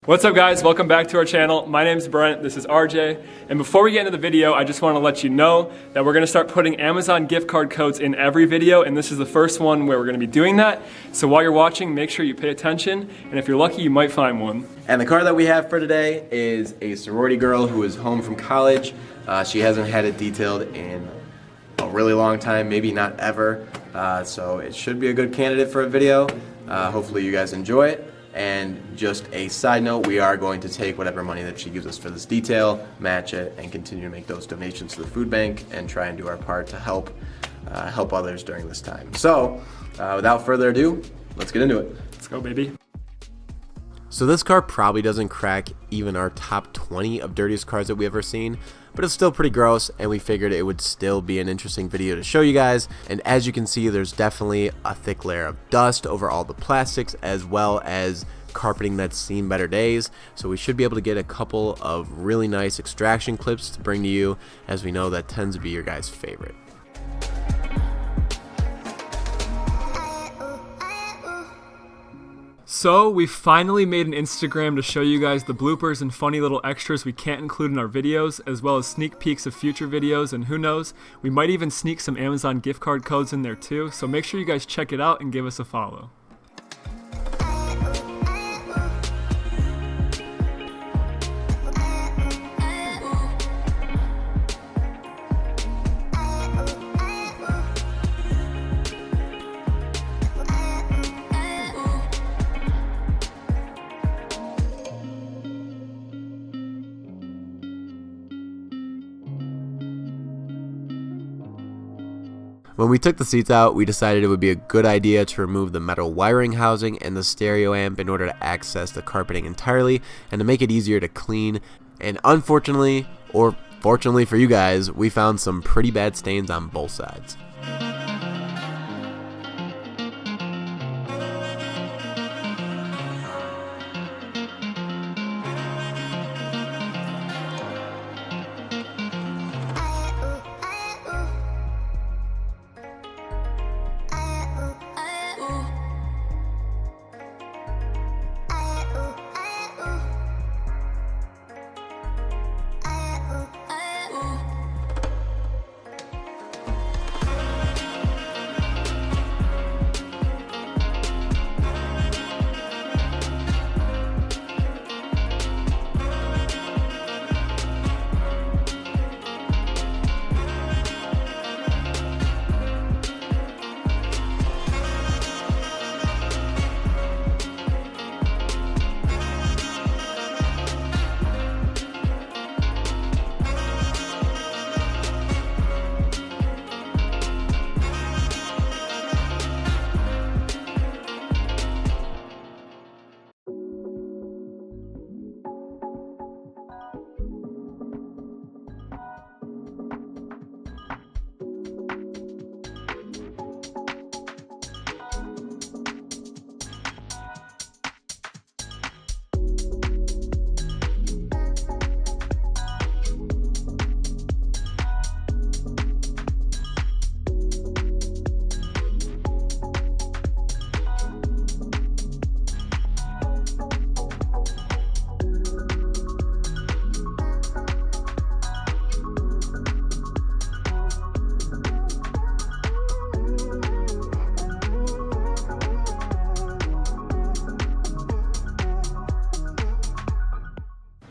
What's up guys, welcome back to our channel. My name's Brent, this is RJ, and before we get into the video, I just want to let you know that we're going to start putting Amazon gift card codes in every video, and this is the first one where we're going to be doing that. So while you're watching, make sure you pay attention, and if you're lucky, you might find one. And the card that we have for today is a sorority girl who is home from college. She hasn't had it detailed in a really long time, maybe not ever, so it should be a good candidate for a video. Hopefully you guys enjoy it. And just a side note, we are going to take whatever money that she gives us for this detail, match it, and continue to make those donations to the food bank and try and do our part to help others during this time. So, without further ado, let's get into it. Let's go, baby. So this card probably doesn't crack even our top 20 of dirtiest cards that we've ever seen, but it's still pretty gross, and we figured it would still be an interesting video to show you guys. And as you can see, there's definitely a thick layer of dust over all the plastics, as well as carpeting that's seen better days. So we should be able to get a couple of really nice extraction clips to bring to you, as we know that tends to be your guys' favorite. So we finally made an Instagram to show you guys the bloopers and funny little extras we can't include in our videos, as well as sneak peeks of future videos, and who knows, we might even sneak some Amazon gift card codes in there too, so make sure you guys check it out and give us a follow. When we took the seats out, we decided it would be a good idea to remove the metal wiring housing and the stereo amp in order to access the carpeting entirely and to make it easier to clean. And unfortunately, or fortunately for you guys, we found some pretty bad stains on both sides.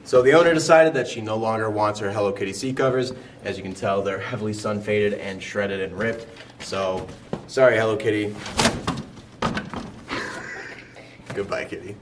So the owner decided that she no longer wants her Hello Kitty seat covers. As you can tell, they're heavily sun faded and shredded and ripped. So, sorry Hello Kitty. Goodbye, Kitty.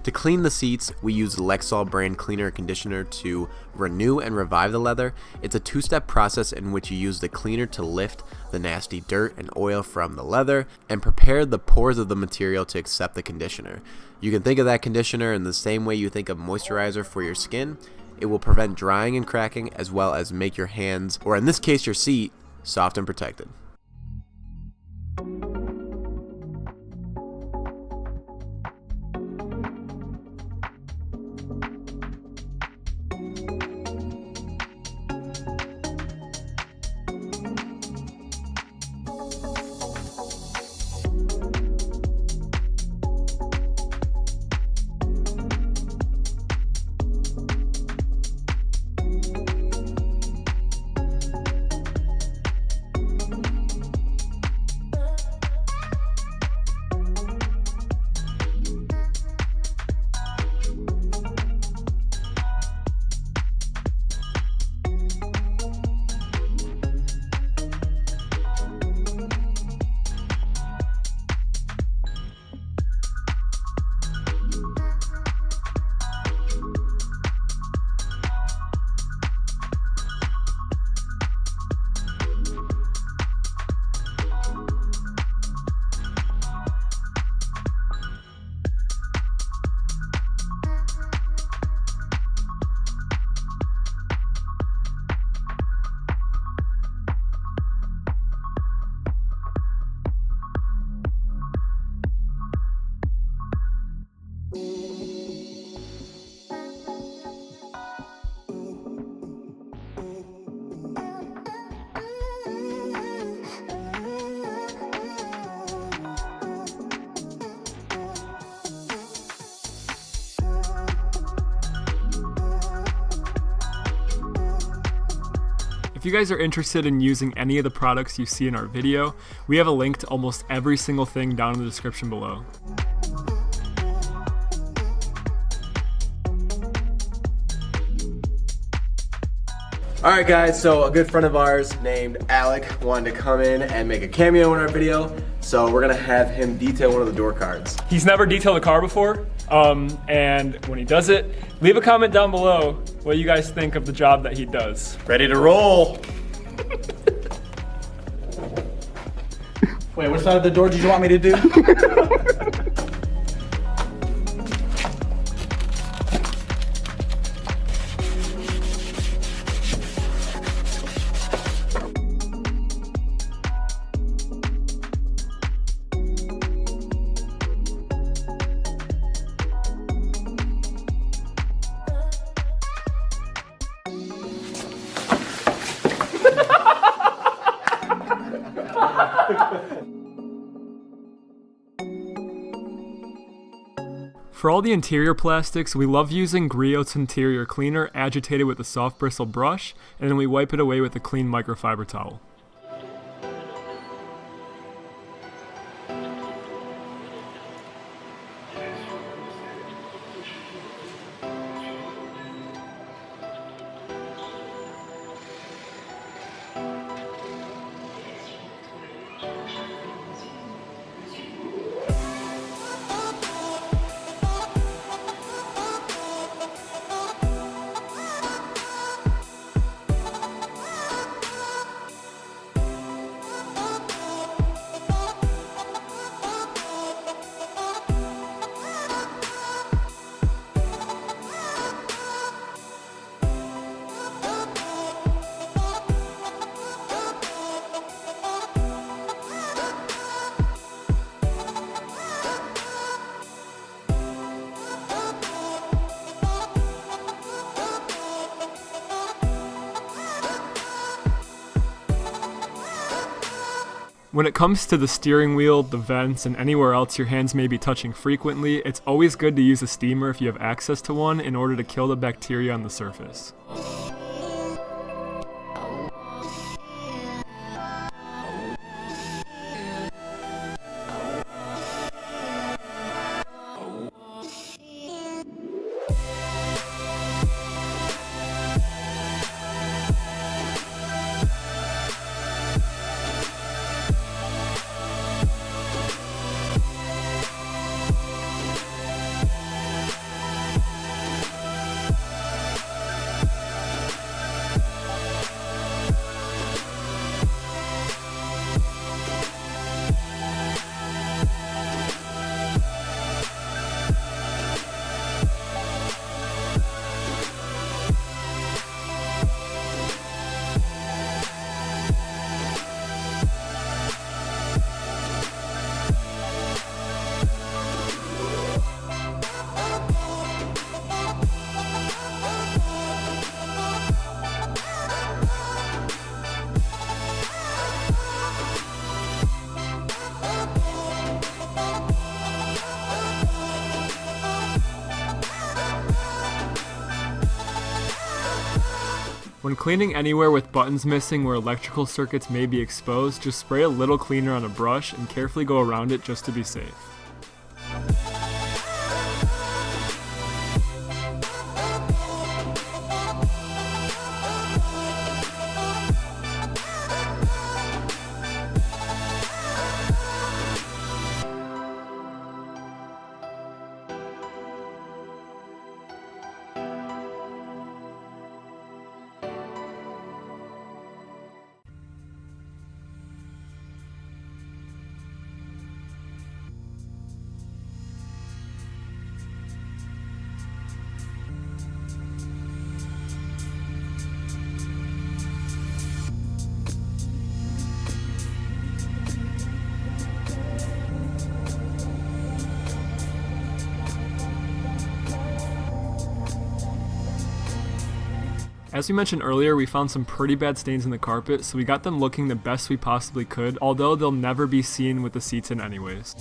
To clean the seats, we use Lexol brand cleaner and conditioner to renew and revive the leather. It's a two-step process in which you use the cleaner to lift the nasty dirt and oil from the leather and prepare the pores of the material to accept the conditioner. You can think of that conditioner in the same way you think of moisturizer for your skin. It will prevent drying and cracking, as well as make your hands, or in this case your seat, soft and protected. If you guys are interested in using any of the products you see in our video, we have a link to almost every single thing down in the description below. Alright guys, so a good friend of ours named Alec wanted to come in and make a cameo in our video, so we're gonna have him detail one of the door cards. He's never detailed a car before, and when he does it, leave a comment down below what you guys think of the job that he does. Ready to roll! Wait, what side of the door did you want me to do? For all the interior plastics, we love using Griot's interior cleaner agitated with a soft bristle brush, and then we wipe it away with a clean microfiber towel. When it comes to the steering wheel, the vents, and anywhere else your hands may be touching frequently, it's always good to use a steamer if you have access to one in order to kill the bacteria on the surface. When cleaning anywhere with buttons missing where electrical circuits may be exposed, just spray a little cleaner on a brush and carefully go around it just to be safe. As we mentioned earlier, we found some pretty bad stains in the carpet, so we got them looking the best we possibly could, although they'll never be seen with the seats in anyways.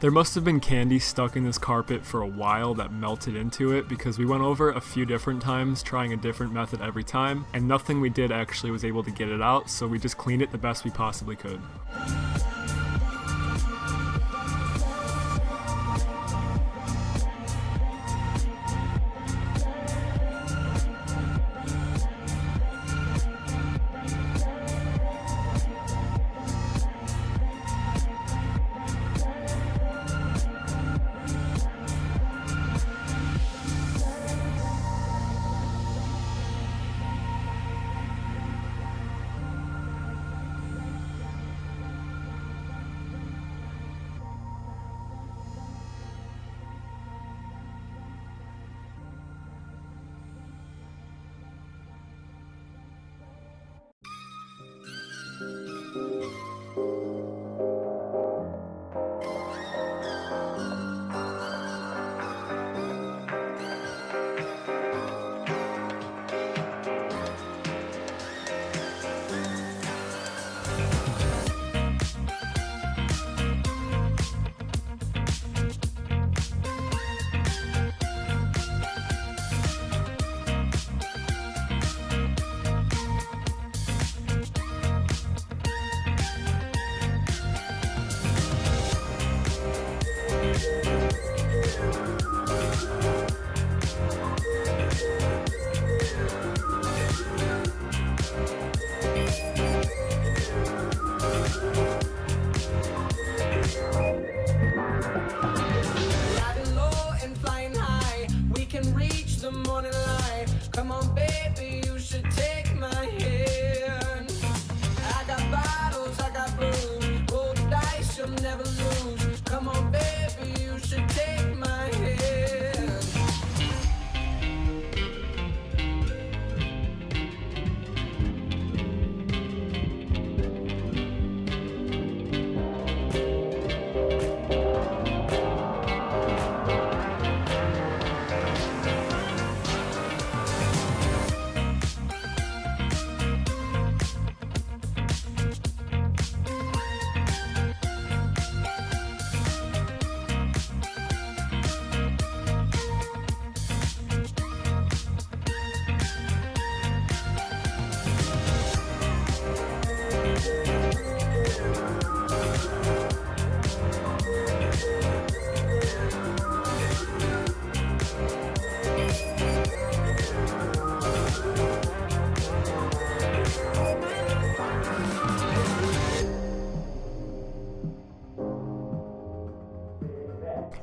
There must have been candy stuck in this carpet for a while that melted into it because we went over a few different times trying a different method every time, and nothing we did actually was able to get it out, so we just cleaned it the best we possibly could.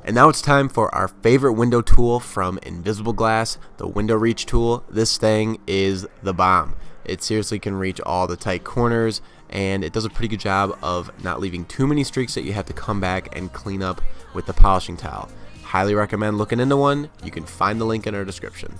And now it's time for our favorite window tool from Invisible Glass, the window reach tool. This thing is the bomb. It seriously can reach all the tight corners, and it does a pretty good job of not leaving too many streaks that you have to come back and clean up with the polishing towel. Highly recommend looking into one. You can find the link in our description.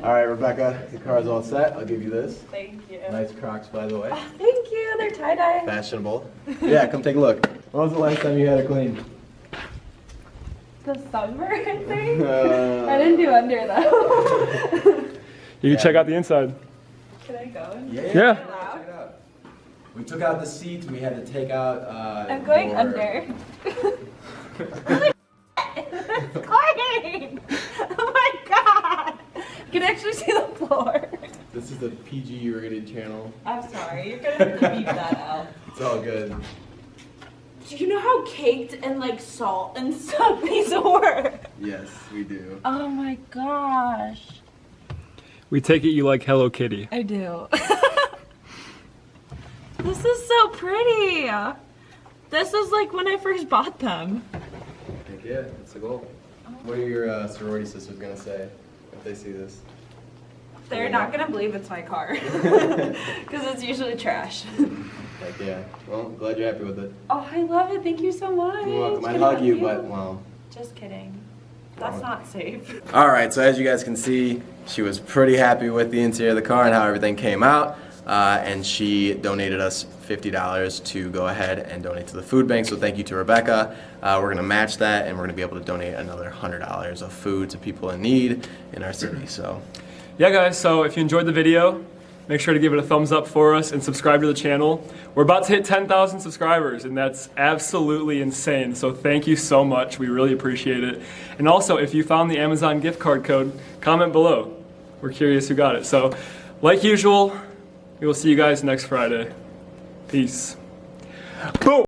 All right, Rebecca, the car's all set. I'll give you this. Thank you. Nice Crocs, by the way. Oh, thank you. They're tie-dye. Fashionable. Yeah, come take a look. When was the last time you had it cleaned? The summer, I think. I didn't do under, though. You can check out the inside. Can I go? Yeah. Check it out. We took out the seats. We had to take out. I'm going under. It's crying! Oh my god! You can actually see the floor. This is the PG rated channel. I'm sorry, you're gonna have to beep that out. It's all good. Do you know how caked and like salt and stuff these were? Yes, we do. Oh my gosh. We take it you like Hello Kitty. I do. This is so pretty. This is like when I first bought them. Heck yeah, that's the goal. What are your sorority sisters gonna say if they see this? They're not gonna believe it's my car. Because it's usually trash. Heck yeah. Well, glad you're happy with it. Oh, I love it. Thank you so much. You're welcome. I'd Can hug you, but well. Just kidding. That's not safe. All right, so as you guys can see, she was pretty happy with the interior of the car and how everything came out. And she donated us $50 to go ahead and donate to the food bank. So thank you to Rebecca. We're going to match that, and we're going to be able to donate another $100 of food to people in need in our city. So, Yeah guys, so if you enjoyed the video, make sure to give it a thumbs up for us and subscribe to the channel. We're about to hit 10,000 subscribers, and that's absolutely insane. So thank you so much. We really appreciate it. And also, if you found the Amazon gift card code, comment below. We're curious who got it. So, like usual, we will see you guys next Friday. Peace. Boom!